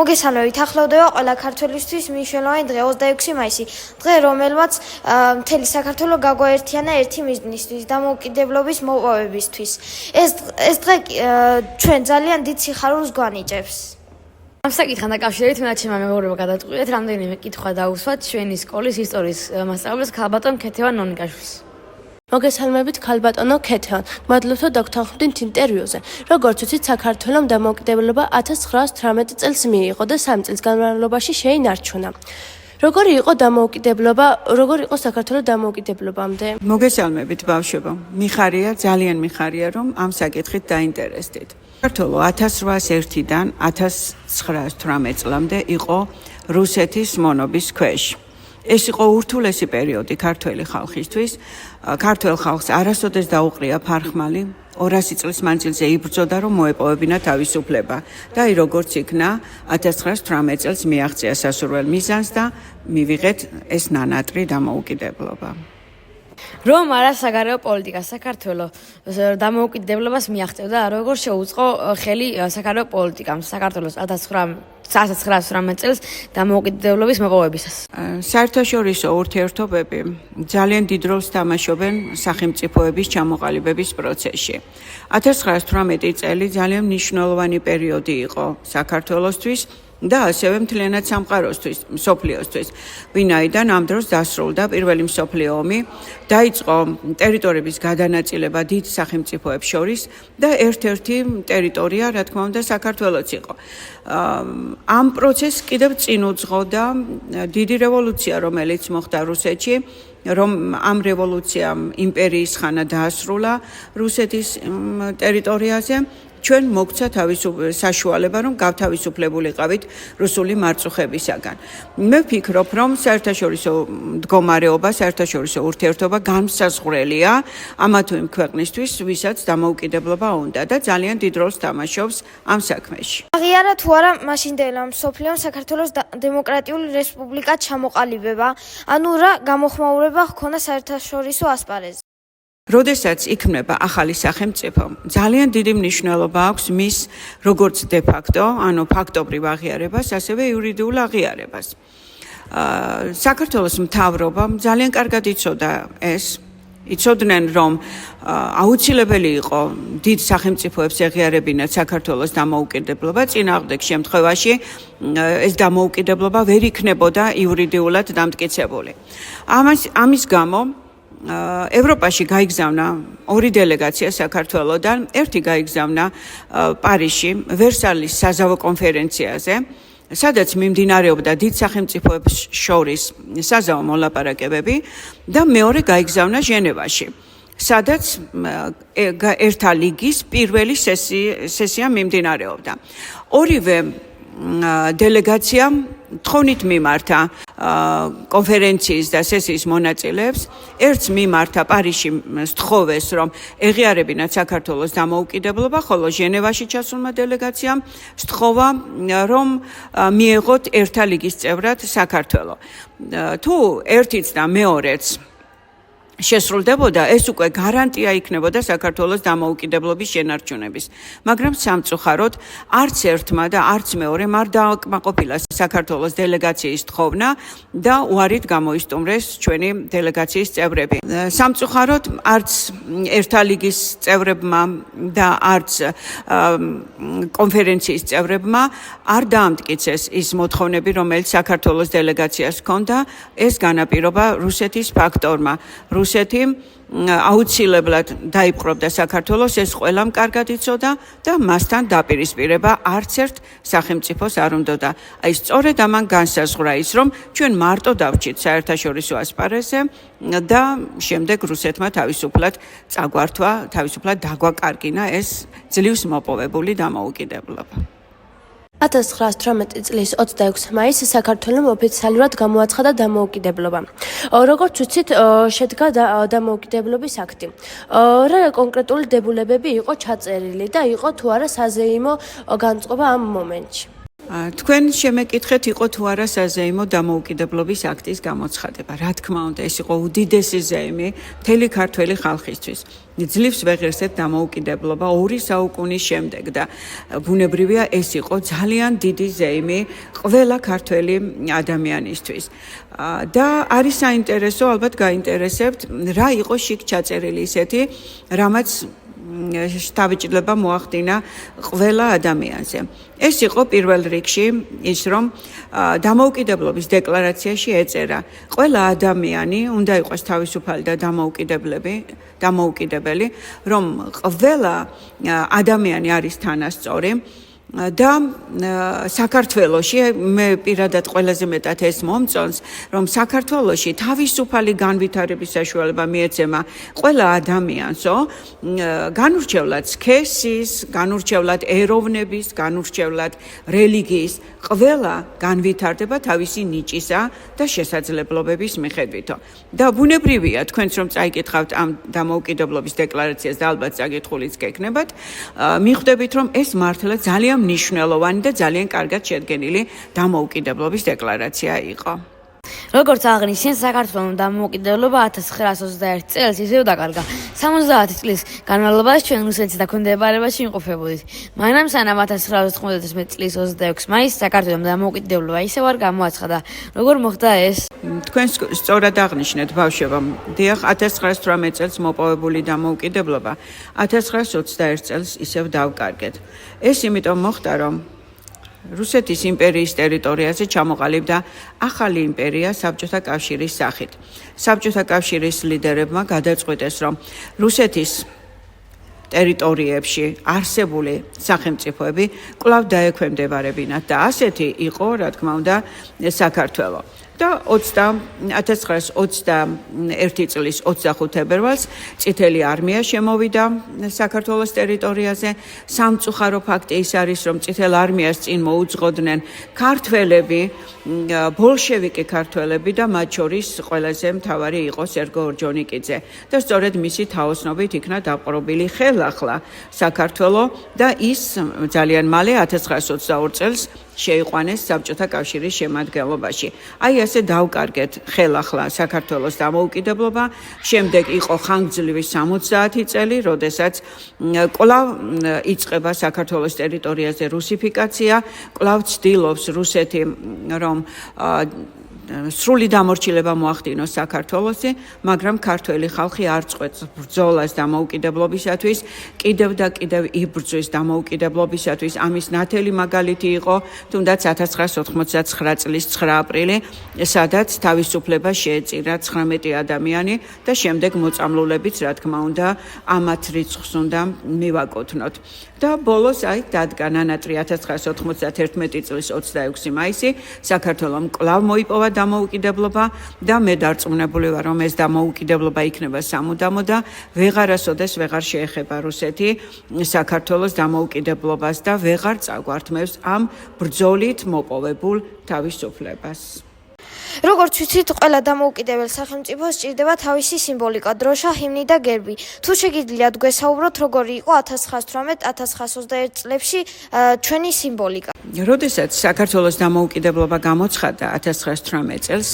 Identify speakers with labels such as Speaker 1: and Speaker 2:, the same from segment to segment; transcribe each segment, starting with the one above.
Speaker 1: მოგესალმებით, ახლოვდება ყველა ქართველისთვის მნიშვნელოვანი დღე 26 მაისი, დღე რომელმაც მთელი საქართველო გაგვაერთიანა ერთი მიზნისთვის, დამოუკიდებლობის მოპოვებისთვის. ეს დღე ჩვენ ძალიან დიდ სიხარულს გვანიჭებს.
Speaker 2: ამ საკითხთან დაკავშირებით მე და ჩემმა მეგობრებმა გადაწყვიტეთ რამდენიმე კითხვა დავუსვათ ჩვენი სკოლის ისტორიის მასწავლებელს ქალბატონ ქეთევან ნონიკაშვილს.
Speaker 3: მოგესალმებით ქალბატონო ქეთევან, მადლობთ რომ დაგთანხმდით ინტერვიუზე. Როგორც ვიცით, საქართველოს დამოუკიდებლობა 1918 წელს მიიღო და 3 წლის განმავლობაში შეინარჩუნა. Როგორი იყო დამოუკიდებლობა, როგორი იყო საქართველოს დამოუკიდებლობამდე?
Speaker 4: მოგესალმებით ბავშვებო. მიხარია, ძალიან მიხარია რომ ამ საკითხით დაინტერესდით. საქართველო 1801-დან 1918 წლამდე იყო რუსეთის მონობის ქვეშ. ეს იყო ურთულესი პერიოდი ქართველი ხალხისთვის. ქართველ ხალხს არასოდეს დაუყრია ფარხმალი, 200 წლის მანძილზე იბრძოდა რომ მოეპოვებინა თავისუფლება და აი როგორც იქნა 1918 წელს მიაღწია სასურველ მიზანს და მივიღეთ ეს ნანატრი დამოუკიდებლობა.
Speaker 2: რომ არა საგარეო პოლიტიკა საქართველოს დამოუკიდებლობას მიაღწევდა, როგორ შეუწყო ხელი საგარეო პოლიტიკამ საქართველოს 1918 წელს დამოუკიდებლობის მოპოვებისას.
Speaker 4: საერთაშორისო ურთიერთობები ძალიან დიდ როლს თამაშობენ სახელმწიფოების ჩამოყალიბების პროცესში. 1918 წელი ძალიან მნიშვნელოვანი პერიოდი იყო საქართველოსთვის და ასევე მთლიანად სამყაროსთვის, მსოფლიოსთვის. ვინაიდან ამ დროს დასრულდა პირველი მსოფლიო ომი, დაიწყო ტერიტორიების გადანაწილება დიდ სახელმწიფოებს შორის და ერთ-ერთი ტერიტორია, რა თქმა უნდა, საქართველოც იყო. ამ პროცესს კიდევ წინ უძღოდა დიდი რევოლუცია, რომელიც მოხდა რუსეთში, რომ ამ რევოლუციამ იმპერიის ხანა დაასრულა რუსეთის ტერიტორიაზე. ჩვენ მოგცა საშუალება რომ გავთავისუფლებულიყავით რუსული მარწუხებისაგან. მე ვფიქრობ რომ საერთაშორისო მდგომარეობა, საერთაშორისო ურთიერთობა განსაზღვრელია ამა თუ იმ ქვეყნისთვის, ვისაც დამოუკიდებლობა უნდა და ძალიან დიდ როლს თამაშობს ამ საქმეში.
Speaker 1: აღიარა თუ არა მაშინდელმა მსოფლიომ საქართველოს დემოკრატიული რესპუბლიკა ჩამოყალიბება, ანუ რა გამოხმაურება ჰქონდა საერთაშორისო ასპარეზზე.
Speaker 4: როდესაც იქმნება ახალი სახელმწიფო, ძალიან დიდი მნიშვნელობა აქვს მის როგორც de facto, ანუ ფაქტობრივ აღიარებას, ასევე იურიდიულ აღიარებას. საქართველოს მთავრობამ ძალიან კარგად იცოდა ეს. იცოდნენ რომ აუცილებელი იყო დიდ სახელმწიფოებს ეღიარებინათ საქართველოს დამოუკიდებლობა, წინააღმდეგ შემთხვევაში ეს დამოუკიდებლობა ვერ იქნებოდა იურიდიულად დამტკიცებული. ამის გამო ევროპაში გაიგზავნა ორი დელეგაცია საქართველოსდან, ერთი გაიგზავნა პარიზში, ვერსალის საზავო კონფერენციაზე, სადაც მიმდინარეობდა დიდ სახელმწიფოებს შორის საზავო მოლაპარაკებები და მეორე გაიგზავნა ჟენევაში, სადაც ერთა ლიგის პირველი სესია მიმდინარეობდა. ორივე დელეგაცია თხოვნით მიმართა კონფერენციის და სესიის მონაწილეებს, ერთს მიმართა პარიზში სთხოვეს რომ ეღიარებინათ საქართველოს დამოუკიდებლობა, ხოლო ჟენევაში ჩასულმა დელეგაციამ სთხოვა რომ მიეღოთ ერთა ლიგის წევრად საქართველო. თუ ერთიც და მეორეც შესრულდებოდა, ეს უკვე გარანტია იქნებოდა საქართველოს დამოუკიდებლობის შენარჩუნების. მაგრამ სამწუხაროდ არც ერთმა და არც მეორემ არ დააკმაყოფილა საქართველოს დელეგაციის თხოვნა და უარით გამოისტუმრეს ჩვენი დელეგაციის წევრები. სამწუხაროდ არც ერთა ლიგის წევრებმა და არც კონფერენციის წევრებმა არ დაამტკიცეს ის მოთხოვნები, რომელიც საქართველოს დელეგაციას ჰქონდა, ეს განაპირობა რუსეთის ფაქტორმა. რუსეთი აუცილებლად დაიპყრობდა საქართველოს, ეს ყველამ კარგად იცოდა და მასთან დაპირისპირება არც ერთ სახელმწიფოს არ უნდოდა. აი სწორედ ამან განსაზღვრა ის, რომ ჩვენ მარტო დავჭით საერთაშორისო ასპარეზზე და შემდეგ რუსეთმა თავისუფლად წაგვართვა, თავისუფლად დაგვაკარგინა ეს ძლივს მოპოვებული დამოუკიდებლობა.
Speaker 3: 1918 წლის 26 მაისს საქართველოს ოფიციალურად გამოაცხადა დამოუკიდებლობა. როგორც ვიცით, შედგა დამოუკიდებლობის აქტი. რა კონკრეტული დებულებები იყო ჩაწერილი და იყო თუ არა საზეიმო განწყობა ამ მომენტში?
Speaker 4: თქვენ შემეკითხეთ იყო თუ არა საზეიმო დამოუკიდებლობის აქტის გამოცხადება. Რა თქმა უნდა, ეს იყო უდიდესი ზეიმი მთელი ქართველი ხალხისთვის. ძლივს ვეღირსეთ დამოუკიდებლობა 2 საუკუნის შემდეგ და ბუნებრივია ეს იყო ძალიან დიდი ზეიმი ყველა ქართველი ადამიანისთვის. და არის საინტერესო, ალბათ გაინტერესებთ, რა იყო შიგ ჩაწერილი ისეთი, რამაც შთაბეჭდილება მოახდინა ყველა ადამიანზე. ეს იყო პირველ რიგში ის, რომ დამოუკიდებლობის დეკლარაციაში ეწერა, ყველა ადამიანი უნდა იყოს თავისუფალი და დამოუკიდებელი, რომ ყველა ადამიანი არის თანასწორი. და საქართველოში მე პირადად ყველაზე მეტად ეს მომწონს, რომ საქართველოში თავისუფალი განვითარების საშუალება მიეცემა ყველა ადამიანსო, განურჩევლად სქესის, განურჩევლად ეროვნების, განურჩევლად რელიგიის, ყველა განვითარდება თავისი ნიჭისა და შესაძლებლობების მიხედვითო. და ბუნებრივია, თქვენც რომ წაიკითხავთ ამ დამოუკიდებლობის დეკლარაციას და ალბათ წაკითხულიც გექნებათ, მიხვდებით, რომ ეს მართლა ძალიან მნიშვნელოვანი და ძალიან კარგად შედგენილი დამოუკიდებლობის დეკლარაცია იყო.
Speaker 2: როგორც აღნიშნეთ, საქართველოს დამოუკიდებლობა 1921 წელს ისევ დაკარგა. 70 წლის განმავლობაში ჩვენ რუსეთის დაქვემდებარებაში იმყოფებოდით. მაგრამ სანამ 1999 წლის 26 მაისს საქართველოს დამოუკიდებლობა ისევ არ გამოაცხადა. როგორ მოხდა ეს?
Speaker 4: თქვენ სწორად აღნიშნეთ, ბავშვებო, დიახ, 1918 წელს მოპოვებული დამოუკიდებლობა 1921 წელს ისევ დავკარგეთ. ეს იმიტომ მოხდა, რომ რუსეთის იმპერიის ტერიტორიაზე ჩამოყალიბდა ახალი იმპერია საბჭოთა კავშირის სახით. საბჭოთა კავშირის ლიდერებმა გადაწყვიტეს, რომ რუსეთის ტერიტორიებში არსებული სახელმწიფოები კვლავ დაექვემდებარებინათ და ასეთი იყო, რა თქმა უნდა, საქართველო. და 1921 წლის 25 თებერვალს წითელი არმია შემოვიდა საქართველოს ტერიტორიაზე. სამწუხარო ფაქტი ის არის, რომ წითელ არმიას წინ მოუძღოდნენ ქართველები, ბოლშევიკი ქართველები და მათ შორის ყველაზე მთავარი იყო სერგო ორჯონიკიძე. და სწორედ მისი თაოსნობით იქნა დაპყრობილი ხელახლა საქართველო და ის ძალიან მალე 1922 წელს შეიყვანეს საბჭოთა კავშირის შემადგენლობაში. აი ასე დავკარგეთ ხელახლა საქართველოს დამოუკიდებლობა, შემდეგ იყო ხანგრძლივი 60 წელი, როდესაც კვლავ იწყება საქართველოს ტერიტორიაზე რუსიფიკაცია, კვლავ ცდილობს რუსეთი, რომ სრული დამორჩილება მოახდინოს საქართველოში, მაგრამ ქართველი ხალხი არ წყვეტს ბრძოლას დამოუკიდებლობისათვის, კიდევ და კიდევ იბრძვის დამოუკიდებლობისათვის. ამის ნათელი მაგალითი იყო თუნდაც 1989 წლის 9 აპრილი, სადაც თავისუფლება შეეწირა 19 ადამიანი და შემდეგ მოწამლულებიც, რა თქმა უნდა, ამათ რიცხვს უნდა მივაკუთვნოთ. და ბოლოს აი დადგა ნანატრი 1991 წლის 26 მაისი, საქართველომ კვლავ მოიპოვა დამოუკიდებლობა და მე დარწმუნებული ვარ, რომ ეს დამოუკიდებლობა იქნება სამუდამო და ვეღარასოდეს ვეღარ შეეხება რუსეთი საქართველოს დამოუკიდებლობას და ვეღარ წაგვართმევს ამ ბრძოლით მოპოვებულ თავისუფლებას.
Speaker 1: როგორც ვიცით, ყველა დამოუკიდებელ სახელმწიფოს სჭირდება თავისი სიმბოლიკა, დროშა, ჰიმნი და გერბი. თუ შეგიძლიათ გვესაუბროთ, როგორი იყო 1918-1921 წლებში ჩვენი სიმბოლიკა?
Speaker 4: როდესაც საქართველოს დამოუკიდებლობა გამოცხადდა 1918 წელს,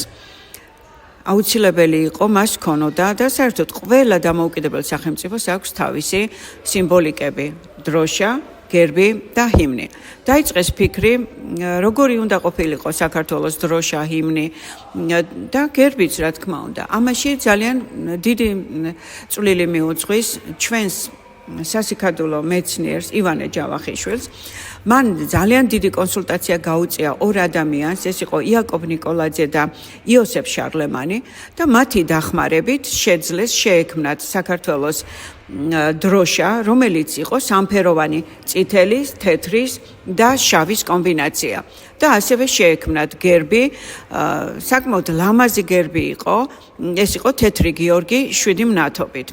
Speaker 4: აუცილებელი იყო მას ქონოდა და საერთოდ ყველა დამოუკიდებელ სახელმწიფოს აქვს თავისი სიმბოლიკები, დროშა, გერბი და ჰიმნი. დაიწყეს ფიქრი, როგორი უნდა ყოფილიყო საქართველოს დროშა, ჰიმნი და გერბიც, რა თქმა უნდა. ამაში ძალიან დიდი წვლილი მიუძღვის ჩვენს სასიკადულო მეცნიერს ივანე ჯავახიშვილს. მან ძალიან დიდი კონსულტაცია გაუწია ორ ადამიანს, ეს იყო იაკობ ნიკოლაძე და იოსებ შარლემანი და მათი დახმარებით შეძლეს შეექმნათ საქართველოს დროშა, რომელიც იყო სამფეროვანი, წითელის, თეთრის და შავის კომბინაცია. და ასევე შეექმნათ გერბი, საკმაოდ ლამაზი გერბი იყო, ეს იყო თეთრი გიორგი 7 მნათობით.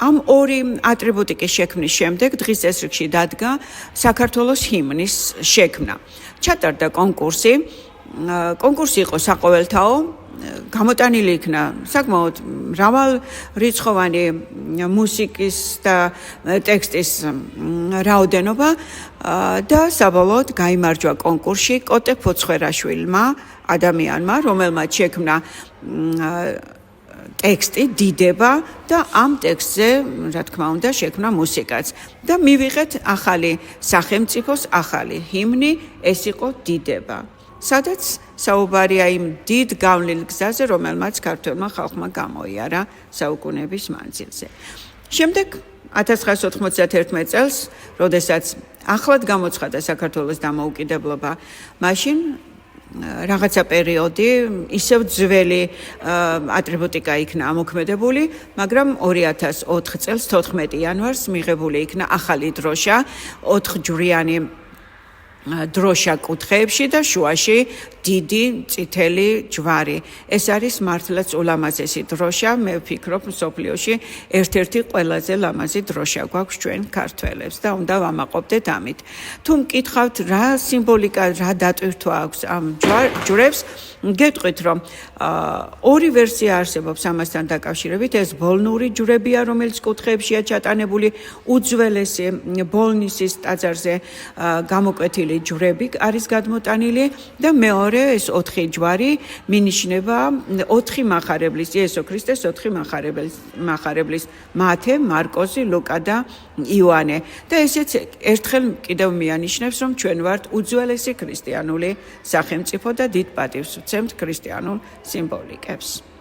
Speaker 4: ამ ორი ატრიბუტიკის შექმნის შემდეგ დღის წესრიგში დადგა საქართველოს ჰიმნის შექმნა. ჩატარდა კონკურსი. კონკურსი იყო საყოველთაო, გამოტანილი იქნა საკმაოდ მრავალრიცხოვანი მუსიკის და ტექსტის რაოდენობა და საბოლოოდ გაიმარჯვა კონკურსში კოტე ფოცხვერაშვილმა ადამიანმა, რომელმაც შექმნა ტექსტი დიდება და ამ ტექსტზე, რა თქმა უნდა, შექმნა მუსიკაც და მივიღეთ ახალი სახელმწიფოს ახალი ჰიმნი, ეს იყო დიდება. სადაც საუბარია იმ დიდ გავლილ გზაზე, რომელმაც ქართველმა ხალხმა გამოიარა საუკუნეების მანძილზე. შემდეგ 1991 წელს, როდესაც ახლად გამოცხადა საქართველოს დამოუკიდებლობა, მაშინ რაღაცა პერიოდი ისევ ძველი ატრიბუტიკა იქნა ამოქმედებული, მაგრამ 2004 წელს 14 იანვარს მიღებული იქნა ახალი დროშა, 4 ჯვრიანი დროშა კუთხეებში და შუაში დიდი წითელი ჯვარი. ეს არის მართლაც ულამაზესი დროშა, მე ვფიქრობ მსოფლიოში ერთ-ერთი ყველაზე ლამაზი დროშა გვაქვს ჩვენ ქართველებს და უნდა ვამაყობდეთ ამით. თუ მკითხავთ რა სიმბოლიკა, რა დატვირთვა აქვს ამ ჯვრებს, გეტყვით რომ ორი ვერსია არსებობს ამასთან დაკავშირებით, ეს ბოლნური ჯვრებია, რომელიც კუთხეებშია ჩატანებული, უძველესი ბოლნისის ტაძარზე გამოკვეთილი ჯვრები არის გადმოტანილი და მეორე ეს 4 ჯვარი მინიშნება 4 მახარებლის, იესო ქრისტეს 4 მახარებლის, მათე, მარკოზი, ლუკა და იოანე. და ესეც ერთხელ კიდევ მიანიშნებს, რომ ჩვენ ვართ უძველესი ქრისტიანული სახელმწიფო და დიდ პატივს ვცემთ ქრისტიანულ სიმბოლიკებს.